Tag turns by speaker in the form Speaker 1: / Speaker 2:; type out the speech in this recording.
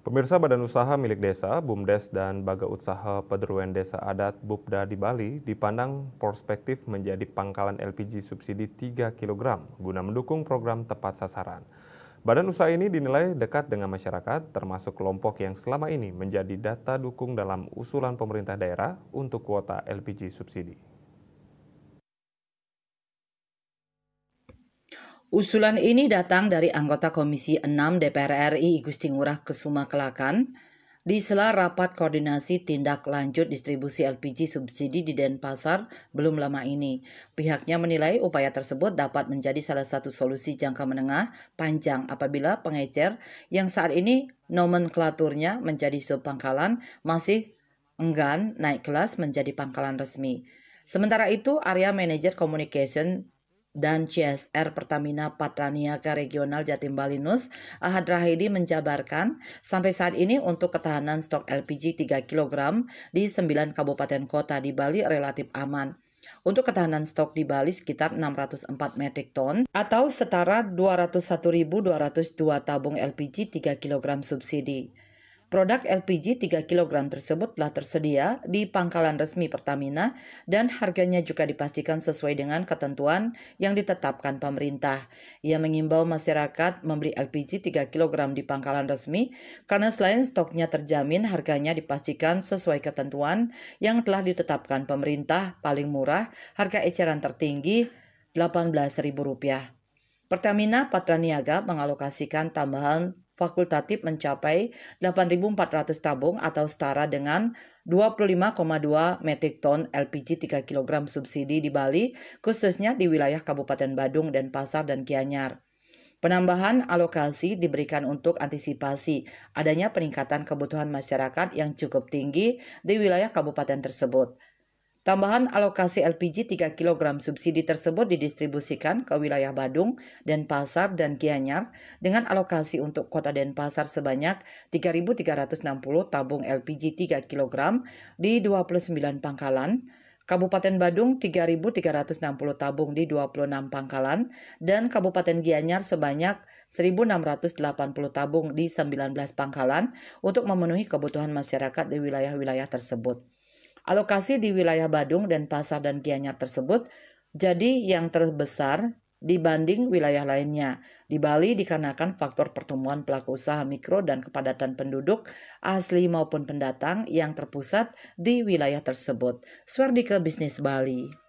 Speaker 1: Pemirsa Badan Usaha Milik Desa, BUMDes dan Baga Usaha Pedruan Desa Adat Bupda di Bali dipandang prospektif menjadi pangkalan LPG subsidi 3 kg guna mendukung program tepat sasaran. Badan usaha ini dinilai dekat dengan masyarakat, termasuk kelompok yang selama ini menjadi data dukung dalam usulan pemerintah daerah untuk kuota LPG subsidi.
Speaker 2: Usulan ini datang dari anggota Komisi 6 DPR RI Gusti Ngurah Kesuma Kelakan di sela rapat koordinasi tindak lanjut distribusi LPG subsidi di Denpasar belum lama ini. Pihaknya menilai upaya tersebut dapat menjadi salah satu solusi jangka menengah panjang apabila pengecer yang saat ini nomenklaturnya menjadi subpangkalan masih enggan naik kelas menjadi pangkalan resmi. Sementara itu, Area Manager Communication dan CSR Pertamina Patraniaga Regional Jatim Balinus, Ahad Rahidi menjabarkan, sampai saat ini untuk ketahanan stok LPG 3 kg di 9 kabupaten kota di Bali relatif aman. Untuk ketahanan stok di Bali sekitar 604 metrik ton atau setara 201.202 tabung LPG 3 kg subsidi. Produk LPG 3 kg tersebut telah tersedia di pangkalan resmi Pertamina dan harganya juga dipastikan sesuai dengan ketentuan yang ditetapkan pemerintah. Ia mengimbau masyarakat membeli LPG 3 kg di pangkalan resmi karena selain stoknya terjamin, harganya dipastikan sesuai ketentuan yang telah ditetapkan pemerintah. Paling murah, harga eceran tertinggi Rp18.000. Pertamina Patraniaga mengalokasikan tambahan fakultatif mencapai 8.400 tabung atau setara dengan 25,2 metrik ton LPG 3 kg subsidi di Bali, khususnya di wilayah Kabupaten Badung, Denpasar, dan Gianyar. Penambahan alokasi diberikan untuk antisipasi adanya peningkatan kebutuhan masyarakat yang cukup tinggi di wilayah kabupaten tersebut. Tambahan alokasi LPG 3 kg subsidi tersebut didistribusikan ke wilayah Badung, Denpasar, dan Gianyar dengan alokasi untuk kota Denpasar sebanyak 3.360 tabung LPG 3 kg di 29 pangkalan, Kabupaten Badung 3.360 tabung di 26 pangkalan, dan Kabupaten Gianyar sebanyak 1.680 tabung di 19 pangkalan untuk memenuhi kebutuhan masyarakat di wilayah-wilayah tersebut. Alokasi di wilayah Badung, Denpasar, dan Gianyar tersebut jadi yang terbesar dibanding wilayah lainnya. Di Bali dikarenakan faktor pertumbuhan pelaku usaha mikro dan kepadatan penduduk asli maupun pendatang yang terpusat di wilayah tersebut. Swardike Bisnis Bali.